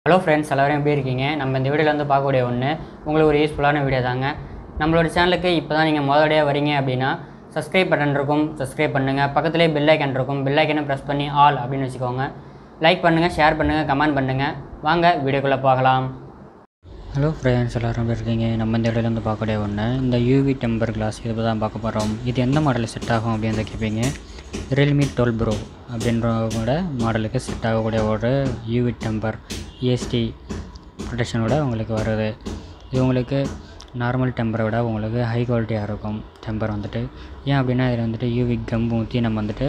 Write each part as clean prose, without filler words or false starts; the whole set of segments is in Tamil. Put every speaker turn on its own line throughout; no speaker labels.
ஹலோ ஃப்ரெண்ட்ஸ், எல்லோரும் எப்படி இருக்கீங்க? நம்ம இந்த வீடியோவில் வந்து பார்க்கக்கூடிய ஒன்று உங்களுக்கு ஒரு யூஸ்ஃபுல்லான வீடியோ தாங்க. நம்மளோட சேனலுக்கு இப்போ தான் நீங்கள் முதலடியாக வரீங்க அப்படின்னா சப்ஸ்கிரைப் பட்டன் இருக்கும், சப்ஸ்கிரைப் பண்ணுங்கள். பக்கத்துலேயே பெல் ஐக்கன் இருக்கும், பெல் ஐக்கனை ப்ரெஸ் பண்ணி ஆல் அப்படின்னு வச்சுக்கோங்க. லைக் பண்ணுங்கள், ஷேர் பண்ணுங்கள், கமெண்ட் பண்ணுங்கள். வாங்க வீடியோக்குள்ளே பார்க்கலாம். ஹலோ ஃப்ரெண்ட்ஸ், எல்லோரும் எப்படி இருக்கீங்க? நம்ம இந்த வீடியோவில் வந்து பார்க்கக்கூடிய ஒன்று இந்த யூவி டெம்பர் கிளாஸ் இது தான் பார்க்க போகிறோம். இது எந்த மாடலில் செட் ஆகும் அப்படின்னு கேட்பீங்க. Realme 12 Pro அப்படின்றவங்களோட மாடலுக்கு செட் ஆகக்கூடிய ஒரு யூவி டெம்பர் EST ப்ரொடெக்ஷனோட உங்களுக்கு வருது. இது உங்களுக்கு நார்மல் டெம்பரை விட உங்களுக்கு ஹை குவாலிட்டியாக இருக்கும் டெம்பர் வந்துட்டு. ஏன் அப்படின்னா இதில் வந்துட்டு யூவி கம் ஊற்றி நம்ம வந்துட்டு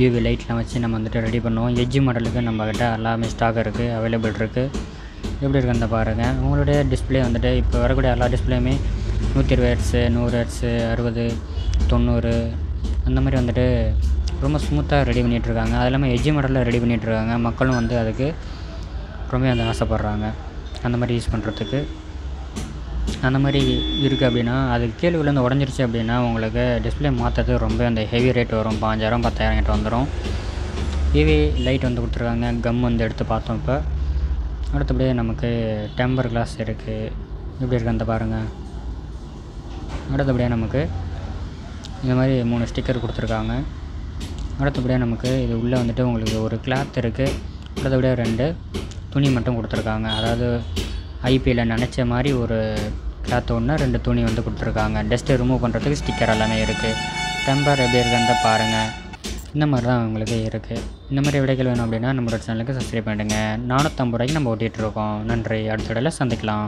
யூவி லைட்லாம் வச்சு நம்ம வந்துட்டு ரெடி பண்ணுவோம். எட்ஜி மாடலுக்கு நம்மக்கிட்ட எல்லாமே ஸ்டாக் இருக்குது, அவைலபிள் இருக்குது. எப்படி இருக்குன்னு பாருங்கள். உங்களுடைய டிஸ்பிளே வந்துட்டு இப்போ வரக்கூடிய எல்லா டிஸ்பிளேயுமே 120 Hz, 100 Hz, 60, 90 அந்த மாதிரி வந்துட்டு ரொம்ப ஸ்மூத்தாக ரெடி பண்ணிகிட்ருக்காங்க. அது இல்லாமல் எட்ஜி மாடலில் ரெடி பண்ணிகிட்ருக்காங்க. மக்களும் வந்து அதுக்கு ரொம்ப அந்த ஆசைப்பட்றாங்க அந்த மாதிரி யூஸ் பண்ணுறதுக்கு. அந்த மாதிரி இருக்குது அப்படின்னா அதுக்கு கீழே விழுந்து உடஞ்சிருச்சு அப்படின்னா உங்களுக்கு டிஸ்பிளே மாற்றுறது ரொம்ப அந்த ஹெவி ரேட் வரும். 5000 10,000 கிட்ட வந்துடும். யூவி லைட் வந்து கொடுத்துருக்காங்க. கம் வந்து எடுத்து பார்த்தோம். இப்போ அடுத்தபடியே நமக்கு டெம்பர் கிளாஸ் இருக்குது. எப்படி இருக்குது அந்த பாருங்கள். அடுத்தபடியாக நமக்கு இந்த மாதிரி 3 ஸ்டிக்கர் கொடுத்துருக்காங்க. அடுத்தபடியாக நமக்கு இது உள்ளே வந்துட்டு உங்களுக்கு ஒரு கிளாத் இருக்குது. அடுத்தபடியாக 2 துணி மட்டும் கொடுத்துருக்காங்க. அதாவது ஐபியில் நினச்ச மாதிரி ஒரு கிளாத் ஒன்று, 2 துணி வந்து கொடுத்துருக்காங்க. டஸ்ட்டை ரிமூவ் பண்ணுறதுக்கு ஸ்டிக்கர் எல்லாமே இருக்குது. டெம்பர் எப்படி இருக்குன்னு பாருங்கள். இந்த மாதிரி தான் உங்களுக்கு இருக்குது. இந்த மாதிரி விடைகள் வேணும் அப்படின்னா நம்மளோட சேனலுக்கு சப்ஸ்கிரைப் பண்ணிடுங்க. 450 ரூபாய்க்கு நம்ம ஓட்டிகிட்ருக்கோம். நன்றி. அடுத்த வீடியோவில் சந்திக்கலாம்.